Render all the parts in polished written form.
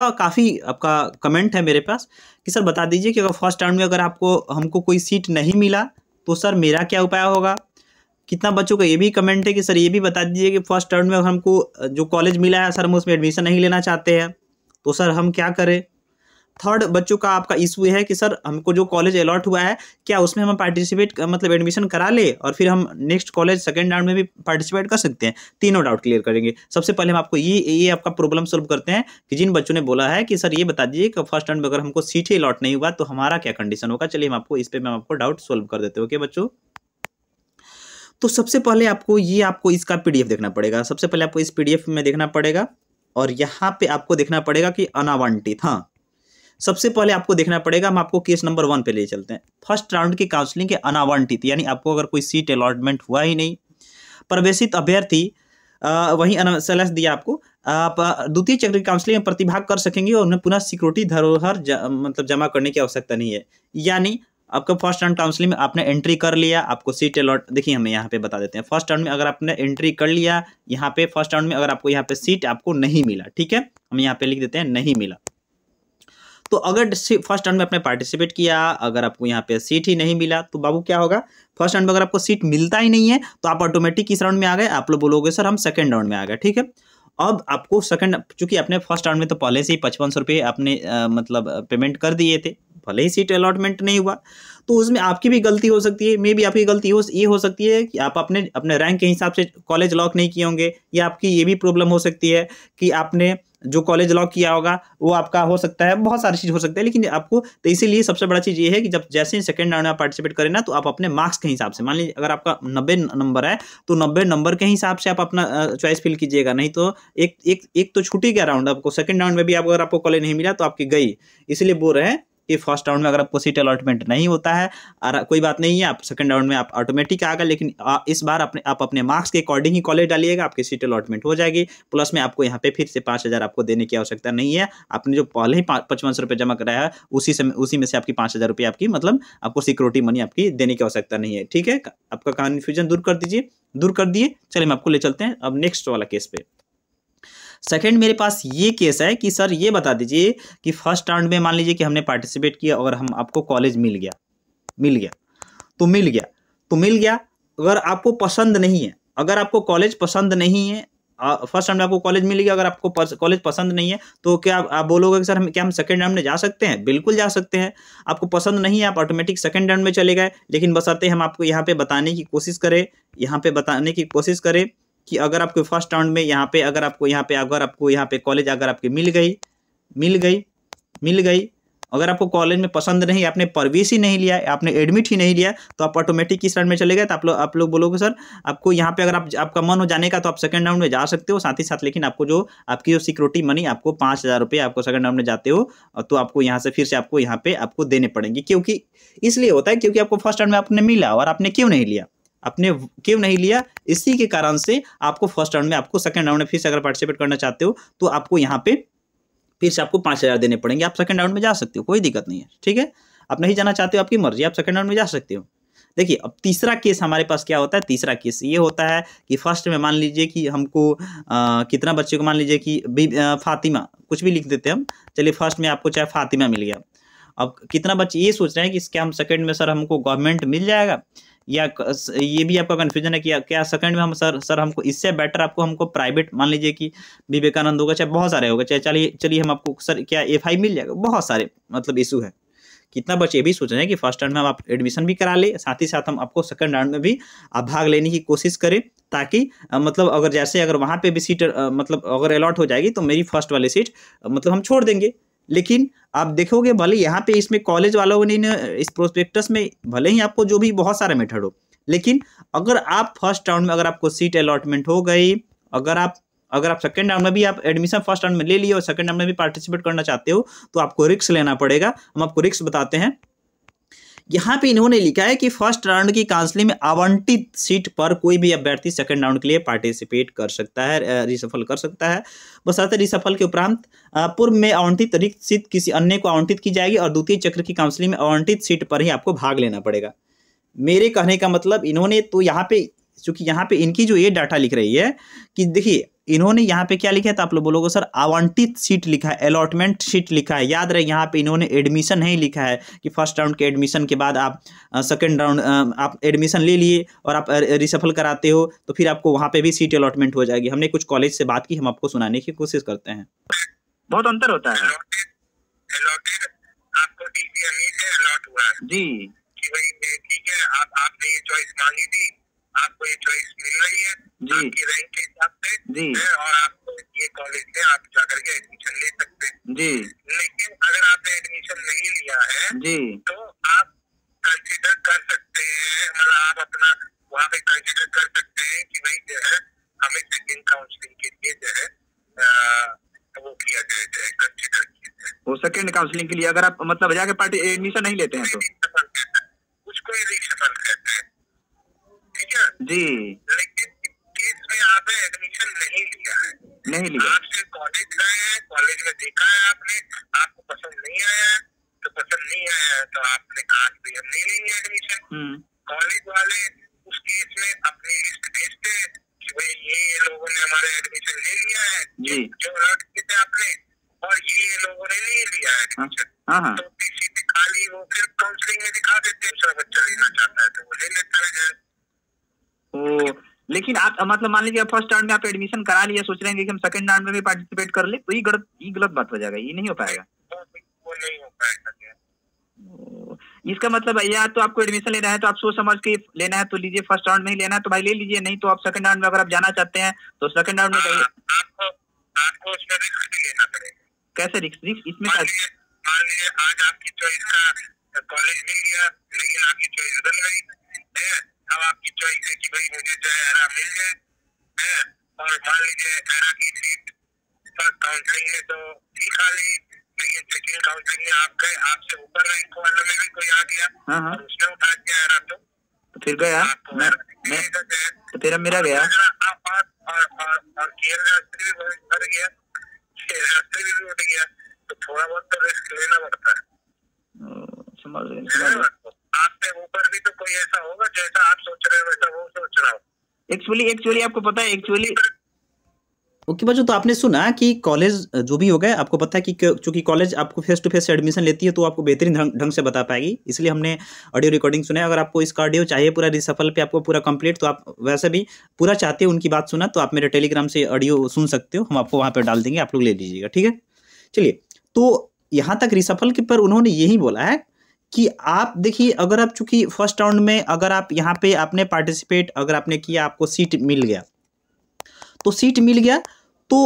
काफ़ी आपका कमेंट है मेरे पास कि सर बता दीजिए कि अगर फर्स्ट राउंड में अगर आपको हमको कोई सीट नहीं मिला तो सर मेरा क्या उपाय होगा। कितना बच्चों का ये भी कमेंट है कि सर ये भी बता दीजिए कि फर्स्ट राउंड में अगर हमको जो कॉलेज मिला है सर हम उसमें एडमिशन नहीं लेना चाहते हैं तो सर हम क्या करें। थर्ड बच्चों का आपका इशू है कि सर हमको जो कॉलेज अलॉट हुआ है क्या उसमें हम पार्टिसिपेट मतलब एडमिशन करा ले और फिर हम नेक्स्ट कॉलेज सेकंड राउंड में भी पार्टिसिपेट कर सकते हैं। तीनों डाउट क्लियर करेंगे। सबसे पहले हम आपको ये आपका प्रॉब्लम सॉल्व करते हैं कि जिन बच्चों ने बोला है कि सर ये बता दीजिए कि फर्स्ट राउंड में अगर हमको सीट ही अलॉट नहीं हुआ तो हमारा क्या कंडीशन होगा। चलिए हम आपको इस पर मैं आपको डाउट सोल्व कर देते हैं। ओके बच्चों, तो सबसे पहले आपको इसका पीडीएफ देखना पड़ेगा। सबसे पहले आपको इस पीडीएफ में देखना पड़ेगा और यहाँ पे आपको देखना पड़ेगा कि अनावांटित। हाँ, सबसे पहले आपको देखना पड़ेगा, हम आपको केस नंबर 1 पे ले चलते हैं। फर्स्ट राउंड की काउंसलिंग के अनावांटित यानी आपको अगर कोई सीट अलॉटमेंट हुआ ही नहीं, प्रवेशित अभ्यर्थी वही सेलेक्ट दिया आपको, आप द्वितीय चक्र की काउंसलिंग में प्रतिभाग कर सकेंगे और उन्हें पुनः सिक्योरिटी धरोहर मतलब जमा करने की आवश्यकता नहीं है। यानी आपका फर्स्ट राउंड काउंसलिंग में आपने एंट्री कर लिया, आपको सीट अलॉट, देखिए हम यहाँ पे बता देते हैं। फर्स्ट राउंड में अगर आपने एंट्री कर लिया, यहाँ पे फर्स्ट राउंड में अगर आपको यहाँ पे सीट आपको नहीं मिला, ठीक है, हम यहाँ पे लिख देते हैं नहीं मिला। तो अगर फर्स्ट राउंड में आपने पार्टिसिपेट किया, अगर आपको यहाँ पे सीट ही नहीं मिला तो बाबू क्या होगा, फर्स्ट राउंड में अगर आपको सीट मिलता ही नहीं है तो आप ऑटोमेटिक किस राउंड में आ गए, आप लोग बोलोगे सर हम सेकंड राउंड में आ गए। ठीक है, अब आपको सेकंड, चूंकि आपने फर्स्ट राउंड में तो पहले से ही 5500 रुपये आपने मतलब पेमेंट कर दिए थे, भले ही सीट अलॉटमेंट नहीं हुआ तो उसमें आपकी भी गलती हो सकती है। मे भी आपकी गलती ये हो सकती है कि आप अपने रैंक के हिसाब से कॉलेज लॉक नहीं किए होंगे, या आपकी ये भी प्रॉब्लम हो सकती है कि आपने जो कॉलेज लॉक किया होगा वो आपका हो सकता है, बहुत सारी चीज़ हो सकती है। लेकिन आपको तो इसीलिए सबसे बड़ा चीज़ ये है कि जब जैसे ही सेकंड राउंड में आप पार्टिसिपेट करें ना, तो आप अपने मार्क्स के हिसाब से, मान लीजिए अगर आपका 90 नंबर है तो 90 नंबर के हिसाब से आप अपना चॉइस फिल कीजिएगा। नहीं तो एक तो छूट ही गया राउंड, आपको सेकंड राउंड में भी अगर आपको कॉलेज नहीं मिला तो आपकी गई। इसलिए बोल रहे हैं कि फर्स्ट राउंड में अगर आपको सीट अलॉटमेंट नहीं होता है और कोई बात नहीं है, आप सेकंड राउंड में आप ऑटोमेटिक आ गए, लेकिन इस बार आप अपने मार्क्स के अकॉर्डिंग ही कॉलेज डालिएगा, आपकी सीट अलॉटमेंट हो जाएगी। प्लस में आपको यहाँ पे फिर से 5000 आपको देने की आवश्यकता नहीं है। आपने जो पहले ही 5500 रुपये जमा कराया है उसी में से आपकी 5000 रुपये आपकी मतलब आपको सिक्योरिटी मनी आपकी देने की आवश्यकता नहीं है। ठीक है, आपका कन्फ्यूजन दूर कर दिए। चलिए हम आपको ले चलते हैं अब नेक्स्ट वाला केस पे। सेकंड मेरे पास ये केस है कि सर ये बता दीजिए कि फर्स्ट राउंड में मान लीजिए कि हमने पार्टिसिपेट किया और हम आपको कॉलेज मिल गया अगर आपको पसंद नहीं है, अगर आपको कॉलेज पसंद नहीं है, फर्स्ट राउंड में आपको कॉलेज मिल गया, अगर आपको कॉलेज पसंद नहीं है तो क्या आप बोलोगे कि सर हम सेकंड राउंड में जा सकते हैं? बिल्कुल जा सकते हैं। आपको पसंद नहीं है, आप ऑटोमेटिक सेकंड राउंड में चले गए, लेकिन बशर्ते हम आपको यहाँ पे बताने की कोशिश करें कि अगर आपको फर्स्ट राउंड में अगर आपको यहाँ पे कॉलेज अगर आपकी मिल गई, अगर आपको कॉलेज में पसंद नहीं, आपने प्रवेश ही नहीं लिया, आपने एडमिट ही नहीं लिया, तो आप ऑटोमेटिक किस राउंड में चले गए। तो आप लोग बोलोगे सर आपको यहाँ पे अगर आपका मन हो जाने का तो आप सेकंड राउंड में जा सकते हो, साथ ही साथ लेकिन आपको आपकी जो सिक्योरिटी मनी आपको 5000 रुपये आपको सेकंड राउंड में जाते हो तो आपको यहाँ से फिर से आपको यहाँ पे आपको देने पड़ेंगे। क्योंकि इसलिए होता है क्योंकि आपको फर्स्ट राउंड में आपने मिला और आपने क्यों नहीं लिया, इसी के कारण से आपको फर्स्ट राउंड में, आपको सेकंड राउंड में फिर से अगर पार्टिसिपेट करना चाहते हो तो आपको यहाँ पे फिर से आपको 5000 देने पड़ेंगे। आप सेकंड राउंड में जा सकते हो, कोई दिक्कत नहीं है। ठीक है, आप नहीं जाना चाहते हो आपकी मर्जी, आप सेकंड राउंड में जा सकते हो। देखिए अब तीसरा केस हमारे पास क्या होता है। तीसरा केस ये होता है कि फर्स्ट में मान लीजिए कि हमको कितना बच्चे को, मान लीजिए कि फातिमा, कुछ भी लिख देते हैं हम, चलिए फर्स्ट में आपको चाहे फातिमा मिल गया। अब कितना बच्चे ये सोच रहे हैं कि क्या हम सेकंड में सर हमको गवर्नमेंट मिल जाएगा, या ये भी आपका कन्फ्यूजन है कि क्या सेकंड में हम सर हमको इससे बेटर हमको प्राइवेट, मान लीजिए कि विवेकानंद होगा, चाहे बहुत सारे होगा, चाहे चलिए हम आपको सर क्या FI मिल जाएगा, बहुत सारे मतलब इशू है। कितना बच्चे ये भी सोच रहे हैं कि फर्स्ट राउंड में आप एडमिशन भी करा ले, साथ ही साथ हम आपको सेकंड राउंड में भी आप भाग लेने की कोशिश करें, ताकि मतलब अगर वहाँ पे भी सीट मतलब अगर अलॉट हो जाएगी तो मेरी फर्स्ट वाली सीट मतलब हम छोड़ देंगे। लेकिन आप देखोगे भले यहाँ पे इसमें कॉलेज वालों ने इस प्रोस्पेक्टस में भले ही आपको जो भी बहुत सारे मेथड हो, लेकिन अगर आप फर्स्ट राउंड में अगर आपको सीट अलॉटमेंट हो गई, अगर आप सेकंड राउंड में भी आप एडमिशन फर्स्ट राउंड में ले लिए और सेकंड राउंड में भी पार्टिसिपेट करना चाहते हो तो आपको रिस्क लेना पड़ेगा। हम आपको रिस्क बताते हैं। यहाँ पे इन्होंने लिखा है कि फर्स्ट राउंड की काउंसलिंग में आवंटित सीट पर कोई भी अभ्यर्थी सेकंड राउंड के लिए पार्टिसिपेट कर सकता है, रिसफल कर सकता है। बशर्ते रिसफल के उपरांत पूर्व में आवंटित रिक्त सीट किसी अन्य को आवंटित की जाएगी और द्वितीय चक्र की काउंसलिंग में आवंटित सीट पर ही आपको भाग लेना पड़ेगा। मेरे कहने का मतलब इन्होंने तो यहाँ पे क्योंकि यहाँ पे इनकी जो ये डाटा लिख रही है कि देखिए इन्होंने यहाँ पे क्या लिखा है, तो आप लोग बोलोगे सर आवंटित सीट लिखा है, अलॉटमेंट सीट लिखा है। याद रहे यहाँ पे इन्होंने एडमिशन नहीं लिखा है कि फर्स्ट राउंड के एडमिशन के बाद आप सेकंड राउंड आप एडमिशन ले लिए और आप रिसफल कराते हो तो फिर आपको वहाँ पे भी सीट अलॉटमेंट हो जाएगी। हमने कुछ कॉलेज से बात की, हम आपको सुनाने की कोशिश करते हैं। बहुत अंतर होता है। आपको DCME से अलॉट हुआ है जी कि भाई ठीक है, आपने ये चॉइस मांगी थी, आपको ये चॉइस मिल रही है जी आपकी रैंक के हिसाब से जी और आपको ये कॉलेज में आप जाकर के एडमिशन ले सकते हैं। जी लेकिन अगर आपने एडमिशन नहीं लिया है जी तो आप कंसिडर कर सकते हैं, मतलब आप अपना वहाँ पे कंसिडर कर सकते हैं कि भाई जो है हमें सेकंड काउंसलिंग के लिए जो है वो किया जाए, कंसिडर किया जाए। वो सेकंड काउंसलिंग के लिए अगर आप मतलब जाके पार्टी एडमिशन नहीं लेते हैं तो उसको ही रीशफल कहते हैं, ठीक है जी। लेकिन केस में आपने एडमिशन नहीं लिया है, नहीं लिया, आपसे कॉलेज गए हैं, कॉलेज में देखा है आपने, आपको पसंद नहीं आया है, तो पसंद नहीं आया है तो आपने कहा कि हम नहीं लेंगे एडमिशन। कॉलेज वाले उस केस में अपनी लिस्ट भेजते हैं कि भाई ये लोगों ने हमारे एडमिशन ले लिया है जी जो अलॉट किए थे आपने, और ये लोगों ने नहीं लिया है एडमिशन, हाँ तो सीट खाली वो फिर काउंसलिंग में दिखा देते हैं, दूसरा बच्चा लेना चाहता है तो वो ले लेता है। ओ, लेकिन आप मतलब मान लीजिए फर्स्ट राउंड में आप एडमिशन करा लिया, सोच रहे हैं कि हम सेकंड राउंड में भी पार्टिसिपेट कर ले, तो ये गलत बात हो जाएगा, ये नहीं हो पाएगा। वो नहीं हो पाएगा। इसका मतलब या तो आपको एडमिशन लेना है तो आप सोच समझ के लेना है तो लीजिए, फर्स्ट राउंड में ही लेना है तो भाई ले लीजिए, नहीं तो आप सेकंड राउंड में अगर आप जाना चाहते हैं तो सेकंड राउंड में आपको उसमें रिस्क भी लेना पड़ेगा। कैसे रिस्क इसमें? मान लीजिए आज आपकी चॉइस का कॉलेज मिल गया लेकिन आपकी चॉइस बदल गई है, अब आपकी चॉइस है कि भाई मुझे जो है एरा मिल जाए, और मान लीजिए एरा की सीट फर्स्ट काउंसलिंग में तो थी खाली, लेकिन सेकंड काउंसलिंग में आप गए, आपसे ऊपर रैंक वालों में भी कोई आ गया और उसने उठा दिया एरा, तो फिर गया तो फिर मेरा गया और खेल रास्ते भी बढ़ गया, खेल रास्ते भी उठ गया, तो थोड़ा बहुत तो रिस्क लेना पड़ता है। आपसे ऊपर भी तो कोई ऐसा होगा जैसा आप सोच रहे हो वैसा वो सोच रहा हो। एक्चुअली आपको पता है ओके बच्चों, तो आपने सुना कि कॉलेज जो भी होगा आपको पता है कि चूंकि कॉलेज आपको फेस टू फेस एडमिशन लेती है तो आपको बेहतरीन ढंग से बता पाएगी, इसलिए हमने ऑडियो रिकॉर्डिंग सुना है। अगर आपको इसका ऑडियो चाहिए पूरा रिसफल पे आपको पूरा कंप्लीट, तो आप वैसे भी पूरा चाहते हो उनकी बात सुना तो आप मेरे टेलीग्राम से ऑडियो सुन सकते हो, हम आपको वहाँ पर डाल देंगे, आप लोग ले लीजिएगा, ठीक है। चलिए, तो यहाँ तक रिसफल के पर उन्होंने यही बोला है कि आप देखिए, अगर आप चूंकि फर्स्ट राउंड में अगर आप यहाँ पे आपने पार्टिसिपेट अगर आपने किया, आपको सीट मिल गया, तो सीट मिल गया तो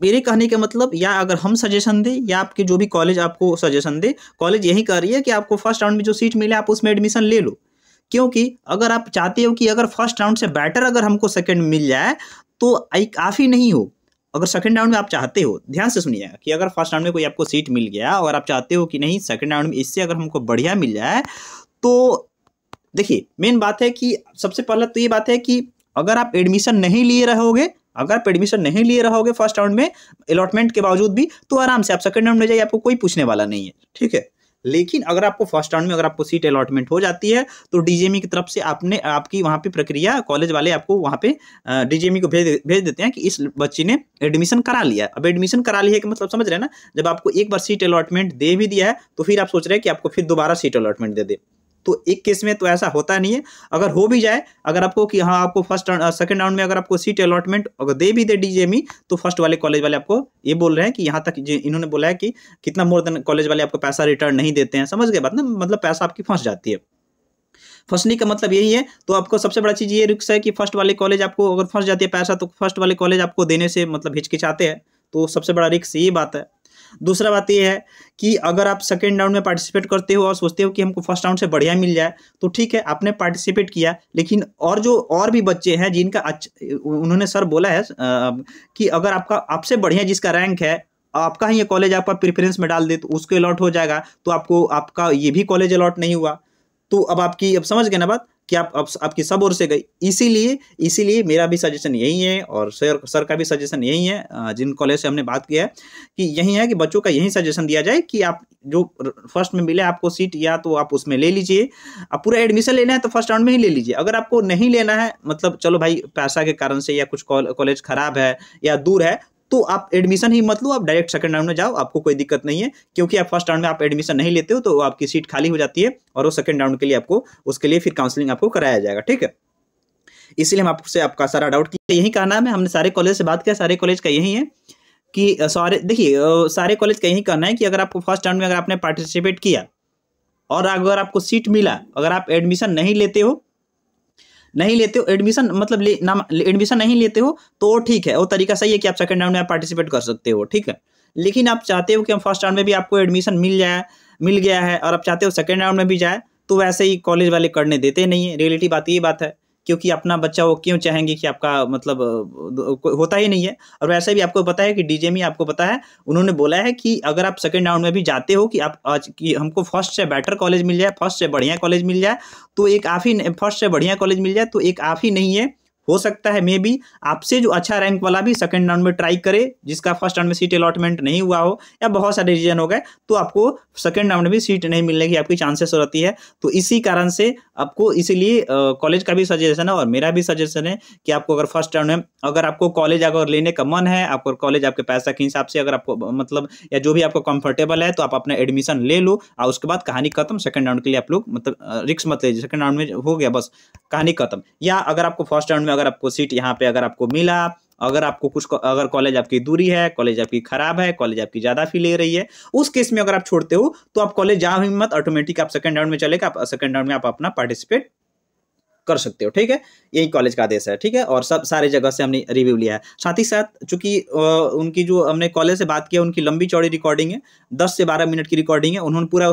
मेरे कहने का मतलब, या अगर हम सजेशन दें या आपके जो भी कॉलेज आपको सजेशन दे, कॉलेज यही कह रही है कि आपको फर्स्ट राउंड में जो सीट मिले आप उसमें एडमिशन ले लो, क्योंकि अगर आप चाहते हो कि अगर फर्स्ट राउंड से बेटर अगर हमको सेकंड मिल जाए तो काफ़ी नहीं हो, अगर सेकंड राउंड में आप चाहते हो, ध्यान से सुनिएगा कि अगर फर्स्ट राउंड में कोई आपको सीट मिल गया और आप चाहते हो कि नहीं सेकंड राउंड में इससे अगर हमको बढ़िया मिल जाए, तो देखिए मेन बात है कि सबसे पहले तो ये बात है कि अगर आप एडमिशन नहीं लिए रहोगे, अगर आप एडमिशन नहीं लिए रहोगे फर्स्ट राउंड में अलॉटमेंट के बावजूद भी, तो आराम से आप सेकंड राउंड में जाइए, आपको कोई पूछने वाला नहीं है, ठीक है। लेकिन अगर आपको फर्स्ट राउंड में अगर आपको सीट अलॉटमेंट हो जाती है तो डीजीएमई की तरफ से आपकी वहाँ पे प्रक्रिया, कॉलेज वाले आपको वहाँ पे डीजीएमई को भेज देते हैं कि इस बच्चे ने एडमिशन करा लिया। अब एडमिशन करा लिया का मतलब समझ रहे हैं ना, जब आपको एक बार सीट अलॉटमेंट दे भी दिया है तो फिर आप सोच रहे हैं कि आपको फिर दोबारा सीट अलॉटमेंट दे दे, तो एक केस में तो ऐसा होता नहीं है। अगर हो भी जाए, अगर आपको कि हाँ आपको फर्स्ट सेकंड राउंड में अगर आपको सीट अलॉटमेंट अगर दे भी दे डीजीएमई, तो फर्स्ट वाले कॉलेज वाले आपको ये बोल रहे हैं कि यहाँ तक इन्होंने बोला है कि कितना मोर देन कॉलेज वाले आपको पैसा रिटर्न नहीं देते हैं, समझ गए बात ना, मतलब पैसा आपकी फंस जाती है। फंसने का मतलब यही है। तो आपको सबसे बड़ा चीज़ ये रिस्क है कि फर्स्ट वाले कॉलेज आपको अगर फंस जाती है पैसा, तो फर्स्ट वाले कॉलेज आपको देने से मतलब हिचकिचाते हैं, तो सबसे बड़ा रिस्क ये बात है। दूसरा बात ये है कि अगर आप सेकेंड राउंड में पार्टिसिपेट करते हो और सोचते हो कि हमको फर्स्ट राउंड से बढ़िया मिल जाए, तो ठीक है आपने पार्टिसिपेट किया, लेकिन और भी बच्चे हैं जिनका उन्होंने सर बोला है कि अगर आपसे बढ़िया जिसका रैंक है, आपका ही ये कॉलेज आपका प्रेफरेंस में डाल दे तो उसको अलॉट हो जाएगा, तो आपका ये भी कॉलेज अलॉट नहीं हुआ, तो अब समझ गए ना बात कि आपकी सब ओर से गई। इसीलिए मेरा भी सजेशन यही है और सर का भी सजेशन यही है, जिन कॉलेज से हमने बात किया है कि यही है कि बच्चों का यही सजेशन दिया जाए कि आप जो फर्स्ट में मिले आपको सीट या तो आप उसमें ले लीजिए। आप पूरा एडमिशन लेना है तो फर्स्ट राउंड में ही ले लीजिए। अगर आपको नहीं लेना है, मतलब चलो भाई पैसा के कारण से या कुछ कॉलेज खराब है या दूर है, तो आप एडमिशन ही मत लो, आप डायरेक्ट सेकंड राउंड में जाओ, आपको कोई दिक्कत नहीं है। क्योंकि आप फर्स्ट राउंड में आप एडमिशन नहीं लेते हो तो आपकी सीट खाली हो जाती है और वो सेकंड राउंड के लिए आपको उसके लिए फिर काउंसलिंग आपको कराया जाएगा, ठीक है। इसलिए हम आपसे आपका सारा डाउट क्लियर, यही कहना है। हमने सारे कॉलेज से बात किया, सारे कॉलेज का यही है कि सारे कॉलेज का यही कहना है कि अगर आपको फर्स्ट राउंड में अगर आपने पार्टिसिपेट किया और अगर आपको सीट मिला, अगर आप एडमिशन नहीं लेते हो एडमिशन मतलब एडमिशन नहीं लेते हो तो ठीक है, वो तरीका सही है कि आप सेकंड राउंड में आप पार्टिसिपेट कर सकते हो, ठीक है। लेकिन आप चाहते हो कि हम फर्स्ट राउंड में भी आपको एडमिशन मिल गया है और आप चाहते हो सेकंड राउंड में भी जाए, तो वैसे ही कॉलेज वाले करने देते नहीं है। रियलिटी बात ये बात है, क्योंकि अपना बच्चा वो क्यों चाहेंगे कि आपका मतलब होता ही नहीं है। और वैसे भी आपको पता है कि डीजेमी आपको पता है उन्होंने बोला है कि अगर आप सेकंड राउंड में भी जाते हो कि आप आज कि हमको फर्स्ट से बेटर कॉलेज मिल जाए, फर्स्ट से बढ़िया कॉलेज मिल जाए, तो एक आप ही फर्स्ट से बढ़िया कॉलेज मिल जाए तो एक आप ही नहीं है, हो सकता है मे बी आपसे जो अच्छा रैंक वाला भी सेकंड राउंड में ट्राई करे, जिसका फर्स्ट राउंड में सीट अलॉटमेंट नहीं हुआ हो या बहुत सारे रीजन हो गए, तो आपको सेकंड राउंड में भी सीट नहीं मिलने की आपकी चांसेस रहती है। तो इसी कारण से आपको, इसीलिए कॉलेज का भी सजेशन है और मेरा भी सजेशन है कि आपको अगर फर्स्ट राउंड में अगर आपको कॉलेज अगर लेने का मन है, आपको कॉलेज आपके पैसा के हिसाब से अगर आपको मतलब या जो भी आपको कंफर्टेबल है, तो आप अपना एडमिशन ले लो और उसके बाद कहानी खत्म। सेकंड राउंड के लिए आप लोग मतलब रिस्क मत लीजिए, सेकंड राउंड में हो गया बस कहानी खत्म। या अगर आपको फर्स्ट राउंड में अगर आपको सीट यहाँ पे अगर आपको मिला, अगर आपको कुछ अगर कॉलेज आपकी दूरी है, कॉलेज आपकी खराब है, कॉलेज आपकी ज़्यादा फी ले रही है, उस केस में अगर आप छोड़ते हो तो आप कॉलेज जाओ ही मत, ऑटोमेटिक आप सेकंड राउंड में चलेगा, आप सेकंड राउंड में आप अपना पार्टिसिपेट कर सकते हो, ठीक है। यही कॉलेज का आदेश है, ठीक है। और सब सारे जगह से हमने रिव्यू लिया है। साथ ही साथ चूंकि उनकी जो हमने कॉलेज से बात किया, उनकी लंबी चौड़ी रिकॉर्डिंग है, 10 से 12 मिनट की रिकॉर्डिंग है। उन्होंने पूरा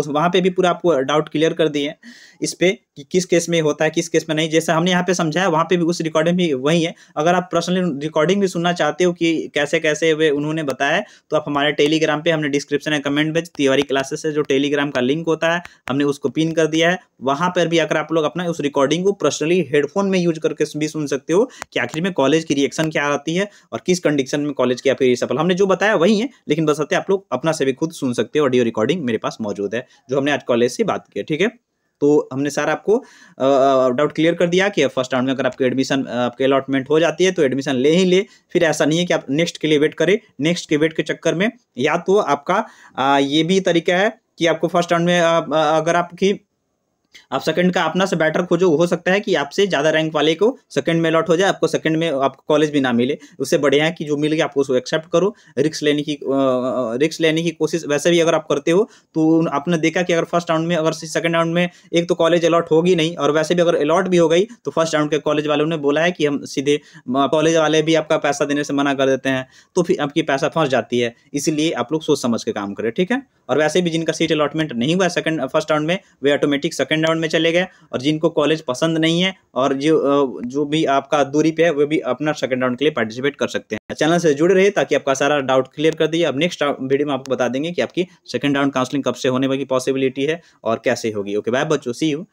वहाँ पे भी पूरा आपको डाउट क्लियर कर दिए हैं इस पे कि किस केस में होता है, किस केस में नहीं। जैसे हमने यहाँ पे समझाया वहाँ पे भी उस रिकॉर्डिंग भी वही है। अगर आप पर्सनली रिकॉर्डिंग भी सुनना चाहते हो कि कैसे कैसे वे उन्होंने बताया, तो आप हमारे टेलीग्राम पे, हमने डिस्क्रिप्शन में कमेंट में तिवारी क्लासेस से जो टेलीग्राम का लिंक होता है हमने उसको पिन कर दिया है। वहाँ पर भी अगर आप लोग अपना उस रिकॉर्डिंग को पर्सनली हेडफोन में यूज करके भी सुन सकते हो कि आखिर में कॉलेज की रिएक्शन क्या आती है और किस कंडीशन में कॉलेज की आपकी सफल। हमने जो बताया वही है, लेकिन बस आप लोग अपना से भी खुद सुन सकते हो। ऑडियो रिकॉर्डिंग मेरे पास मौजूद है जो हमने आज कॉलेज से बात की है, ठीक है। तो हमने सारा आपको डाउट क्लियर कर दिया कि फर्स्ट राउंड में अगर आपके एडमिशन आपके अलॉटमेंट हो जाती है तो एडमिशन ले ही ले, फिर ऐसा नहीं है कि आप नेक्स्ट के लिए वेट करें। नेक्स्ट के वेट के चक्कर में या तो आपका ये भी तरीका है कि आपको फर्स्ट राउंड में अगर आप सेकंड का अपना से बैटर खोजो, हो सकता है कि आपसे ज़्यादा रैंक वाले को सेकंड में अलॉट हो जाए, आपको सेकंड में आपको कॉलेज भी ना मिले। उससे बढ़िया है कि जो मिल गया आपको उसको एक्सेप्ट करो, रिस्क लेने की कोशिश वैसे भी अगर आप करते हो तो आपने देखा कि अगर फर्स्ट राउंड में अगर सेकंड राउंड में एक तो कॉलेज अलॉट होगी नहीं, और वैसे भी अगर अलॉट भी हो गई तो फर्स्ट राउंड के कॉलेज वालों ने बोला है कि हम सीधे कॉलेज वाले भी आपका पैसा देने से मना कर देते हैं, तो फिर आपकी पैसा फंस जाती है। इसीलिए आप लोग सोच समझ के काम करें, ठीक है। और वैसे भी जिनका सीट अलॉटमेंट नहीं हुआ फर्स्ट राउंड में, वे ऑटोमेटिक सेकंड राउंड में चले गए। और जिनको कॉलेज पसंद नहीं है और जो भी आपका दूरी पे है वो भी अपना सेकंड राउंड के लिए पार्टिसिपेट कर सकते हैं। चैनल से जुड़े रहिए ताकि आपका सारा डाउट क्लियर कर दिए। अब नेक्स्ट वीडियो में आपको बता देंगे कि आपकी सेकंड राउंड काउंसलिंग कब से होने की पॉसिबिलिटी है और कैसे होगी। ओके बाय बच्चों, सी यू।